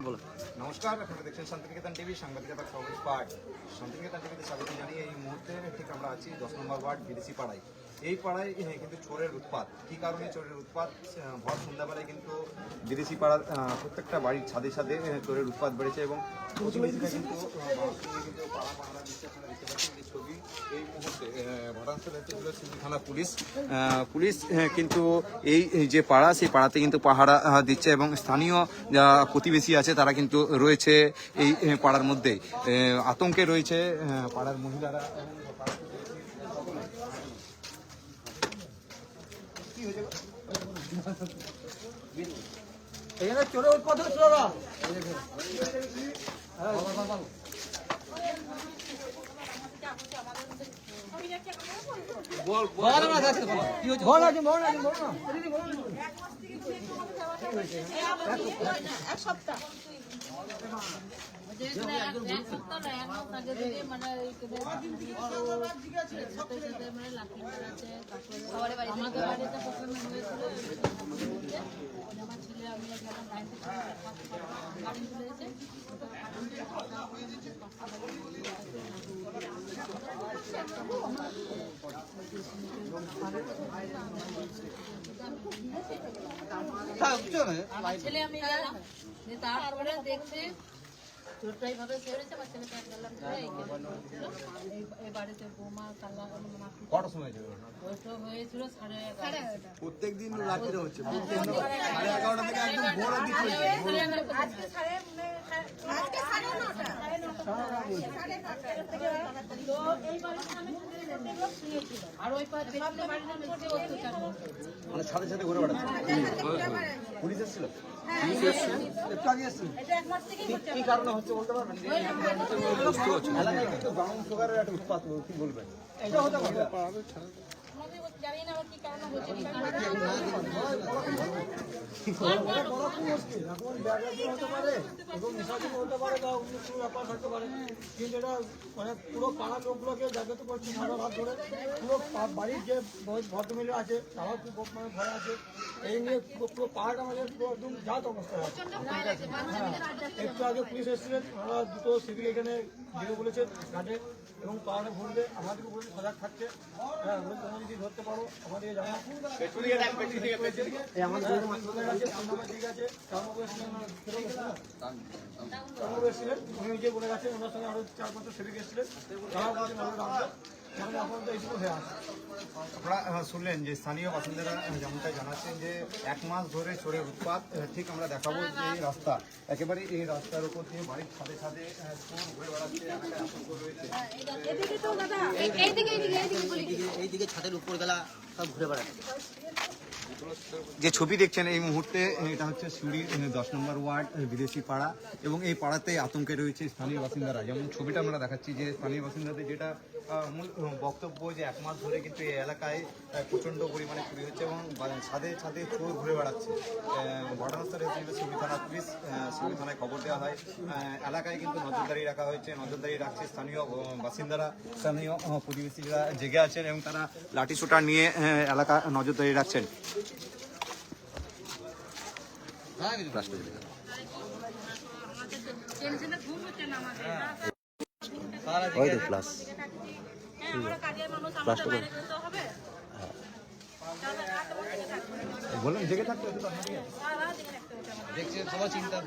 নমস্কার, আপনারা দেখছেন শান্তিনিকেতন টিভি, সাংবাদিকতা খবর পাঠ। শান্তিনিকেতন টিভিতে স্বাগত জানিয়ে এই মুহূর্তে ঠিক আমরা আছি 10 নম্বর ওয়ার্ড বিদেশি পাড়ায়। এই পাড়ায় কিন্তু চোরের উৎপাত। কী কারণে চোরের উৎপাত? ভর সন্ধ্যাবেলায় কিন্তু বিদেশি পাড়ার প্রত্যেকটা বাড়ির ছাদে ছাদে চোরের উৎপাত বেড়েছে এবং প্রতিবেশীরা কিন্তু পাড়া পাহারা দিচ্ছে। আপনারা দেখতে পাচ্ছেন যে ছবি এই মুহূর্তে ঘটনাস্থলে ছিল সিন্ধি থানা পুলিশ কিন্তু এই যে পাড়া, সেই পাড়াতে কিন্তু পাহারা দিচ্ছে এবং স্থানীয় যা প্রতিবেশী আছে তারা কিন্তু রয়েছে এই পাড়ার মধ্যে। আতঙ্কে রয়েছে পাড়ার মহিলারা। এখানে চোরে উৎপাদ হচ্ছে না। এক সপ্তাহ আমাদের বাড়িতে প্রথমে হয়েছিল আমার ছেলে আমি গাড়ি তুলেছে আমার ছেলে আমি গেলাম তারপরে দেখছি চোরটাই ভাবে সেরেছে। আমার ছেলেকে এক গেলাম এই বাড়িতে বোমা কালা কটার সময় ওইটা হয়েছিল 11:30। প্রত্যেক দিন রাত্রে হচ্ছে, 11:30 থেকে একদম ভোর অবধি চলছে। আজকে 9:30 আর ওই পেছনের বাড়িটা বেশি অত্যাচার মানে সাথে সাথে ঘুরে বেড়াচ্ছে। পুলিশ এসেছিল? একটু আগে এসেছিল। কি কারণে হচ্ছে বলতে পারবেন? এলাকায় কিন্তু ব্রাউন সুগারের একটা উৎপাত, কি বলবেন? এটা হতে পারে। জানি না কি কারণে হচ্ছে বড় খুব মুশকিল। এখন ব্যাগাজি হতে পারে, এবং নিশাচুরি হতে পারে, বা অন্য কোনো ব্যাপার থাকতে পারে। কিন্তু এটা মানে পুরো পাড়ার লোকগুলোকে জাগ্রত করছি সারা রাত ধরে। পুরো বাড়ির যে ভদ্রমহিলা আছে তারাও খুব মানে ভয় আছে। এই নিয়ে পুরো পাড়াটা আমাদের পুরো একদম জাত অবস্থা আছে। একটু আগে পুলিশ এসেছিলেন, ওরা দুটো সিভিল এখানে দিতে বলেছেন ঘাটে, এবং পাড়াটা ঘুরবে, আমাদেরকে বলে সজাগ থাকছে। হ্যাঁ, তোমরা যদি ধরতে পারো আমাদেরকে জানা। ঠিক আছে, এসেছিলেন, উনি নিজে বলে গেছেন, ওনার সঙ্গে আরো 4-5 সেবিক এসেছিলেন, তারাও বলছেন এইটুকু হয়ে আসে। আপনারা শুনলেন যে স্থানীয় বাসিন্দারা যেমনটাই জানাচ্ছেন যে 1 মাস ধরে চোরের উৎপাত। ঠিক আমরা দেখাবো যে এই রাস্তা, একেবারে এই রাস্তার উপর দিয়ে বাড়ির ছাদে ছাদে চোর ঘুরে বেড়াচ্ছে, আতঙ্ক রয়েছে। এইদিকে ছাদের উপর গেলা সব ঘুরে বেড়াচ্ছে। যে ছবি দেখছেন এই মুহূর্তে, এটা হচ্ছে সিউড়ির 10 নম্বর ওয়ার্ড বিদেশি পাড়া, এবং এই পাড়াতে আতঙ্কে রয়েছে স্থানীয় বাসিন্দারা। যেমন ছবিটা আমরা দেখাচ্ছি যে স্থানীয় বাসিন্দাদের যেটা মূল বক্তব্য যে 1 মাস ধরে কিন্তু এই এলাকায় প্রচণ্ড পরিমাণে চুরি হচ্ছে এবং ছাদে ছাদে চোর ঘুরে বেড়াচ্ছে। ঘটনাস্থলে ছিল সিউড়ি থানা পুলিশ, সিউড়ি থানায় খবর দেওয়া হয়। এলাকায় কিন্তু নজরদারি রাখা হয়েছে, নজরদারি রাখছে স্থানীয় বাসিন্দারা, স্থানীয় প্রতিবেশীরা জেগে আছেন এবং তারা লাঠি সোটা নিয়ে এলাকা নজরদারি রাখছেন। বললাম জেগে থাকতে হতো দেখছেন, সবাই চিন্তা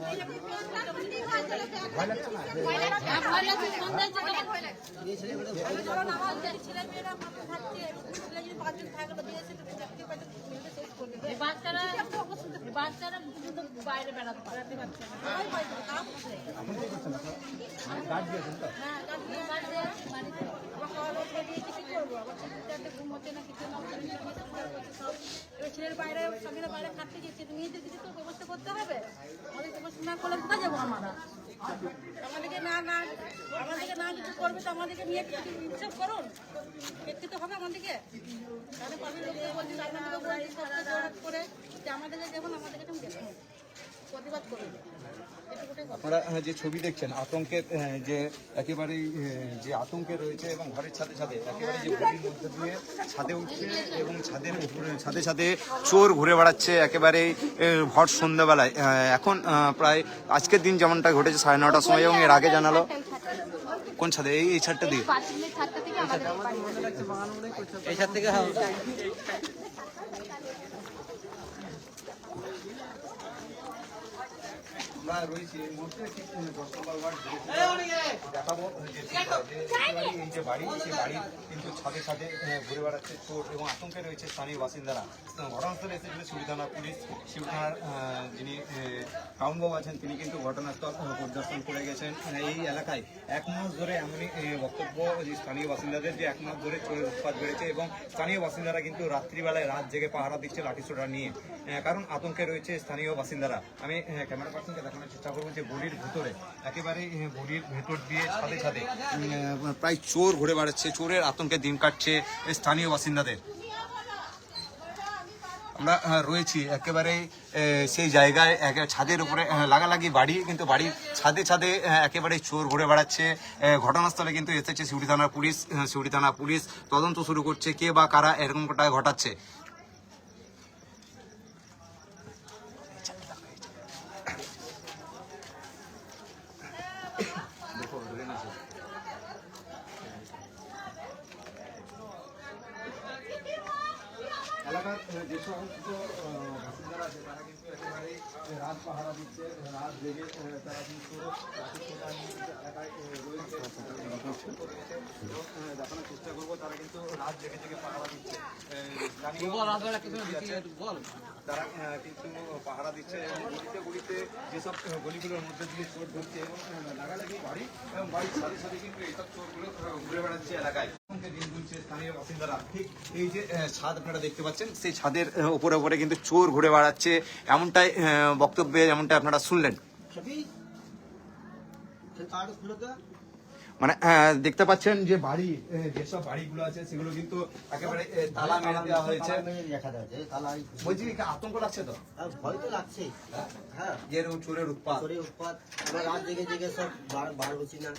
ভয় লাগছে না? বাচ্চারা বাইরে বেড়াতে পারতে পারছে না। ছেলের বাইরে স্বামীরা বাইরে খাটতে গেছে, মেয়েদের কিছু তো ব্যবস্থা করতে হবে। আমাদের ব্যবস্থা না করলে কোথায় যাবো আমরা? আমাদেরকে না কিছু করবে তো আমাদেরকে নিয়ে হিসাব করুন, দেখতে তো হবে আমাদেরকে। তাহলে পাশের লোককে বলছি, আপনাদেরকে বলছি করে যে আমাদেরকে দেখুন, আমাদেরকে দেখুন, প্রতিবাদ করুন, এটুকুটাই আপনারা যে ছবি দেখছেন আতঙ্কের যে একেবারেই যে আতঙ্কে রয়েছে এবং ঘরের ছাদে ছাদে একেবারে যে গলির মধ্যে দিয়ে ছাদে উঠছে এবং ছাদের উপরে ছাদে ছাদে চোর ঘুরে বেড়াচ্ছে একেবারেই ভর সন্ধ্যাবেলায়। এখন প্রায় আজকের দিন যেমনটা ঘটেছে 9:30টার সময় এবং এর আগে জানালো কোন ছাদে এই ছাদটা দিয়ে এই ছাদ থেকে আমরা রয়েছি এই মুহূর্তে ঠিক 10 নম্বর ওয়ার্ড দেখাবো এই যে বাড়ি সেই বাড়ির কিন্তু ছাদে ছাদে ঘুরে বেড়াচ্ছে চোর এবং আতঙ্কে রয়েছে স্থানীয় বাসিন্দারা। ঘটনাস্থলে এসেছিল শিউরি থানার পুলিশ, শিউরি থানার যিনি টাউনবাবু আছেন তিনি কিন্তু ঘটনাস্থল পরিদর্শন করে গেছেন। এই এলাকায় 1 মাস ধরে এমনই বক্তব্য যে স্থানীয় বাসিন্দাদের যে 1 মাস ধরে চোরের উৎপাত বেড়েছে এবং স্থানীয় বাসিন্দারা কিন্তু রাত্রিবেলায় রাত জেগে পাহারা দিচ্ছে লাঠিসোঁটা নিয়ে, কারণ আতঙ্কে রয়েছে স্থানীয় বাসিন্দারা। আমি ক্যামেরা পার্সনকে দেখানোর চেষ্টা করবো যে গলির ভিতরে একেবারে গলির ভেতর দিয়ে ছাদে ছাদে প্রায় চোর ঘুরে বেড়াচ্ছে, চোরের আতঙ্কে দিন কাটছে স্থানীয় বাসিন্দাদের। আমরা রয়েছি একেবারে সেই জায়গায় ছাদের উপরে লাগালাগি বাড়ি, কিন্তু বাড়ির ছাদে ছাদে একেবারে চোর ঘুরে বেড়াচ্ছে। ঘটনাস্থলে কিন্তু এসেছে শিউরি থানার পুলিশ, শিউরি থানা পুলিশ তদন্ত শুরু করছে কে বা কারা এরকমটা ঘটাচ্ছে। এলাকার যে সমস্ত বাসিন্দারা আছে তারা কিন্তু একেবারে রাত পাহারা দিচ্ছে, রাত জেগে তারা কিন্তু এলাকায় রয়েছে দেখানোর চেষ্টা করবো। তারা কিন্তু রাত জেগে জেগে পাহারা দিচ্ছে, তারা কিন্তু পাহারা দিচ্ছে এবং গলিতে গলিতে যেসব গলিগুলোর মধ্যে দিয়ে চোর ঢুকছে এবং লাগালাগি বাড়ি এবং বাড়ির সাথে সাথে কিন্তু এইসব চোরগুলো ঘুরে বেড়াচ্ছে এলাকায়। দিন গুনছে স্থানীয় বাসিন্দারা। ঠিক এই যে ছাদ আপনারা দেখতে পাচ্ছেন সেই ছাদের উপরে উপরে কিন্তু চোর ঘুরে বেড়াচ্ছে, এমনটাই বক্তব্যে যেমনটা আপনারা শুনলেন। মানে দেখতে পাচ্ছেন যে বাড়ি যেসব বাড়িগুলো আছে সেগুলো কিন্তু একেবারে তালা মেরে দেওয়া হয়েছে। বলছি আতঙ্ক লাগছে তো? ভয় তো লাগছে, হ্যাঁ, যে চোরের উৎপাত আমরা রাত জেগে জেগে সব বার হচ্ছি না।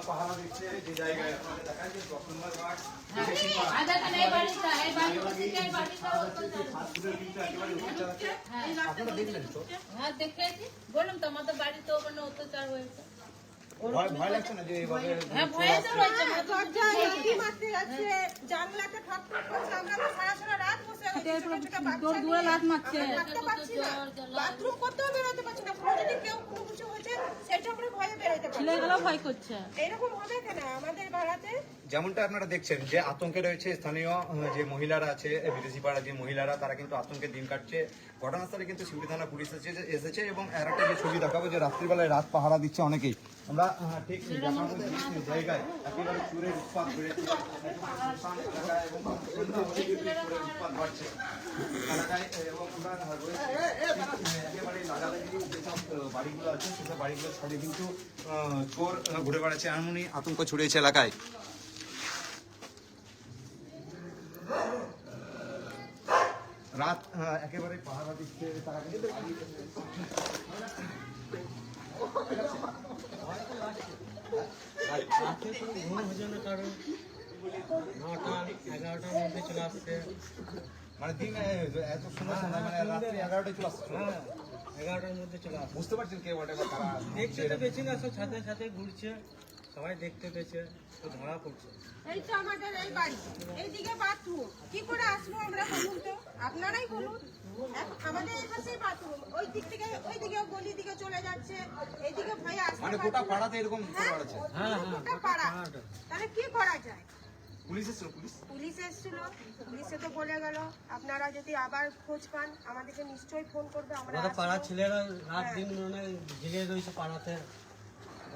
পাহারা দিচ্ছে যে জায়গায় দেখা যায় 10 নম্বর ওয়ার্ড আপনারা দেখলেন তো? হ্যাঁ দেখেছি, বললাম তো আমাদের বাড়িতে ওখানে অত্যাচার হয়েছে। ভয় লাগছে না যে এইভাবে? হ্যাঁ ভয়ে তো রয়েছে, দরজায় লাঠি মারতে যাচ্ছে, জানলাতে ঠকঠক করছে, আমরা তো সারা সারা রাত বসে আছি, দৌড় দৌড়ে লাত মারছে। থাকতে পারছি না, বাথরুম করতেও বেরোতে পারছি না, কোনো যদি কেউ কোনো কিছু হয়েছে সেটা আমরা ভয়ে বেরোতে পারছি না। ছেলেগুলো ভয় করছে। এরকম হবে কেন আমাদের ভাড়াতে? যেমনটা আপনারা দেখছেন যে আতঙ্কে রয়েছে স্থানীয় যে মহিলারা আছে, বিদেশি পাড়া যে মহিলারা তারা কিন্তু আতঙ্কে দিন কাটছে। ঘটনাস্থলে কিন্তু শিউরি থানা পুলিশ এসেছে এবং এর একটা যে ছবি দেখাবো যে রাত্রিবেলায় রাত পাহারা দিচ্ছে অনেকেই। আমরা ঠিক দেখাবো যে জায়গায় একেবারে চোরের উৎপাত বেড়েছে এবং চোরের উৎপাত বাড়ছে এলাকায়। এবং আমরা রয়েছে একেবারে লাগালাগি যেসব বাড়িগুলো আছে সেসব বাড়িগুলোর ছাদে কিন্তু চোর ঘুরে বেড়াচ্ছে, এমনই আতঙ্ক ছড়িয়েছে এলাকায়। রাত একেবারে পাহারা দিচ্ছে তারা কিন্তু মানে দিন এত সুন্দর সময় মানে রাত্রি 11টায় চলে আসছে। 11টার মধ্যে চলে আসে। বুঝতে পারছেন কে বটে বা তারা দেখতে তো পেয়েছি না, সব ছাদে ছাদে ঘুরছে, সবাই দেখতে পেয়েছে, তো ধরা পড়ছে। এই তো আমাদের এই বাড়ি, এইদিকে বাথরুম, কি করে আসবো আমরা বলুন তো, আপনারাই বলুন। আমাদের এই পাশে বাথরুম, ওই দিক থেকে ওই দিকে গলি দিকে চলে যাচ্ছে, এইদিকে ভয়ে আসতে মানে গোটা পাড়াতে এরকম করেছে। হ্যাঁ, গোটা পাড়া। তাহলে কি করা যায়? পুলিশ এসেছিল, পুলিশ এসেছিল, পুলিশে তো বলে গেল আপনারা যদি আবার খোঁজ পান আমাদেরকে নিশ্চয়ই ফোন করবে, আমরা আমাদের পাড়ার ছেলেরা রাত দিন মানে জেগে রয়েছে পাড়াতে,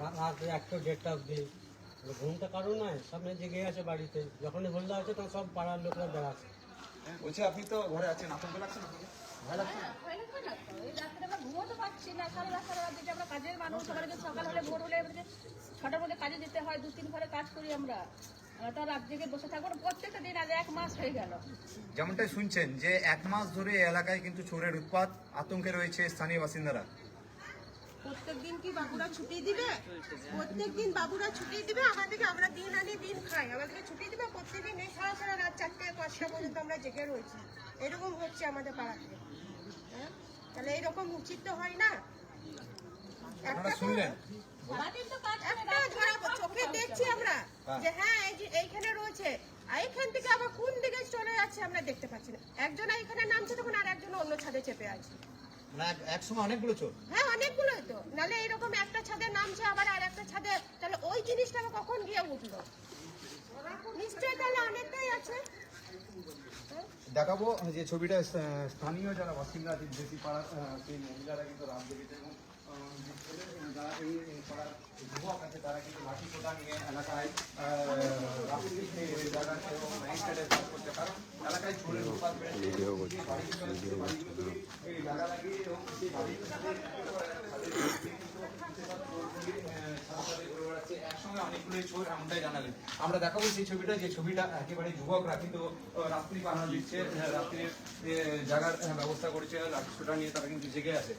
রাত 1টা 1:30 অব্দি, ঘুমটা কারণ নয়, সামনে জেগে আছে বাড়িতে, যখনই হলদা আছে তখন সব পাড়ার লোকরা বেড়াচ্ছে। বলছি আপনি তো ঘরে আছেন, আতঙ্ক লাগছে না? ভয় লাগছে না? ভয় লাগবে না তো, এই রাত্রে আমরা ঘুমোতে সারা রাত দিকে আমরা কাজের মানুষ, আমাদেরকে সকাল হলে ভোর হলে আমাদেরকে 6টার মধ্যে কাজে যেতে হয়, 2-3 ঘরে কাজ করি আমরা। তো রাত জেগে বসে থাকবো না, প্রত্যেকটা দিন আজ 1 মাস হয়ে গেল। যেমনটাই শুনছেন যে 1 মাস ধরে এই এলাকায় কিন্তু চোরের উৎপাত, আতঙ্কে রয়েছে স্থানীয় বাসিন্দারা। প্রত্যেকদিন কি বাবুরা ছুটি দিবে? প্রত্যেকদিন বাবুরা ছুটি দিবে আমাদেরকে? আমরা দিন আনি দিন খাই, আমাদেরকে ছুটি দিবে? প্রত্যেকদিন এই সারা সারা রাত 4টা-5টা পর্যন্ত আমরা জেগে রয়েছি। এরকম হচ্ছে আমাদের পাড়াতে। হ্যাঁ? তাহলে এরকম উচিত তো হয় না। আপনারা শুনলেন, একটা ধরা চোখে দেখছি আমরা যে হ্যাঁ এইখানে রয়েছে, আর এইখান থেকে আবার কোন দিকে চলে যাচ্ছে আমরা দেখতে পাচ্ছি না। একজন এখানে নামছে তখন আর একজন অন্য ছাদে চেপে আছে। মানে একসময় অনেকগুলো চোর। হ্যাঁ, অনেকগুলোই তো। নালে এরকম একটা ছাদে নামছে আবার আর একটা ছাদে, তাহলে ওই জিনিসটা কখন গিয়ে উঠলো? নিশ্চয়ই তাহলে অনেকটাই আছে। দেখাবো যে ছবিটা স্থানীয় যারা বাসিন্দা বিদেশি পাড়ার সেই মহিলারা কিন্তু রাত জেগেছে এবং যে ছেলে যারা এই পাড়ার যুবক আছে তারা কিন্তু লাঠি কোটা নিয়ে এলাকায় রাত্রি জায়গায় এবং নাইট সাইডে কাজ করছে, কারণ এলাকায় চোরের উৎপাত বেড়েছে। এই জায়গা লাগিয়ে এবং সেই বাড়ির একসঙ্গে অনেকগুলোই চোর, এমনটাই জানালেন। আমরা দেখাবো সেই ছবিটা, যে ছবিটা একেবারে যুবকরা কিন্তু রাত্রি পাহারা দিচ্ছে, রাত্রির জায়গার ব্যবস্থা করেছে, লাঠি ছোটা নিয়ে তারা কিন্তু জেগে আছে।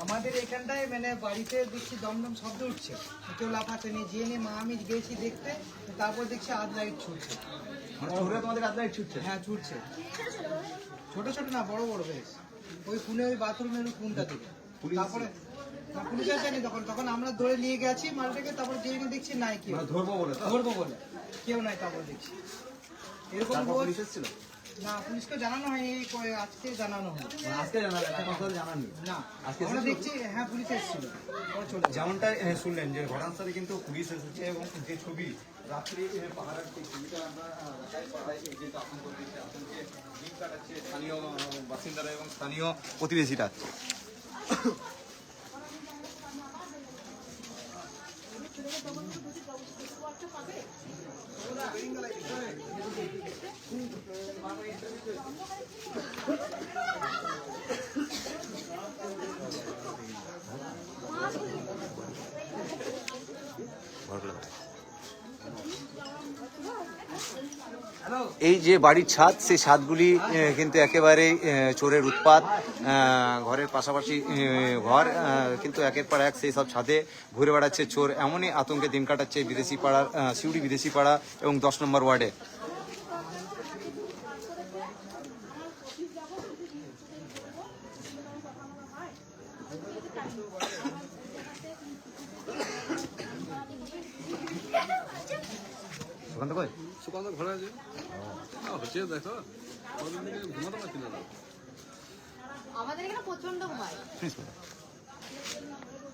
আমাদের এখানটায় মানে বাড়িতে দেখছি দমদম শব্দ উঠছে, কেউ লাফাচ্ছে নিয়ে যেয়ে নিয়ে মা আমি গেছি দেখতে, তারপর দেখছি আধ লাইট ছুটছে। মানে চোরে তোমাদের রাত লাইট ছুটছে? হ্যাঁ ছুটছে, ছোট ছোট না বড় বড় বেশ, ওই খুনে ওই বাথরুমের কোনটা থেকে। তারপরে না, পুলিশ আসেনি তখন, তখন আমরা ধরে নিয়ে গেছি মালটাকে, তারপর যেয়ে নিয়ে দেখছি নাই কেউ, মানে ধরবো বলে তো? ধরবো বলে কেউ নাই, তারপর দেখছি এরকম তারপর রোজ। পুলিশ এসেছিল? না, পুলিশকে জানানো হয়নি, এই আজকে জানানো হলো। মানে আজকে জানালেন, এখন কথা জানাননি? না, আজকে আমরা এসেছিল? দেখছি হ্যাঁ পুলিশ এসেছিল, পরে চলে গেছে। যেমনটা শুনলেন যে ঘটনাস্থলে কিন্তু পুলিশ এসেছে এবং যে ছবি রাত্রি পাহাড়ের যে ছবিটা আমরা দেখাই, পাহাড়ে যেহেতু আতঙ্ক রয়েছে, আতঙ্কে দিন কাটাচ্ছে স্থানীয় বাসিন্দারা এবং স্থানীয় প্রতিবেশীরা। এই যে বাড়ির ছাদ, সেই ছাদগুলি কিন্তু একেবারে চোরের উৎপাত, ঘরের পাশাপাশি ঘর কিন্তু একের পর এক সেই সব ছাদে ঘুরে বেড়াচ্ছে চোর, এমনই আতঙ্কে দিন কাটাচ্ছে বিদেশি পাড়ার সিউড়ি বিদেশি পাড়া এবং 10 নম্বর ওয়ার্ডে। সুকান্ত কই? সুকান্ত ঘরে আছে। হচ্ছে দেখো, ঘুমাতে পারছি না। আমাদের এখানে প্রচন্ড ঘুমায়।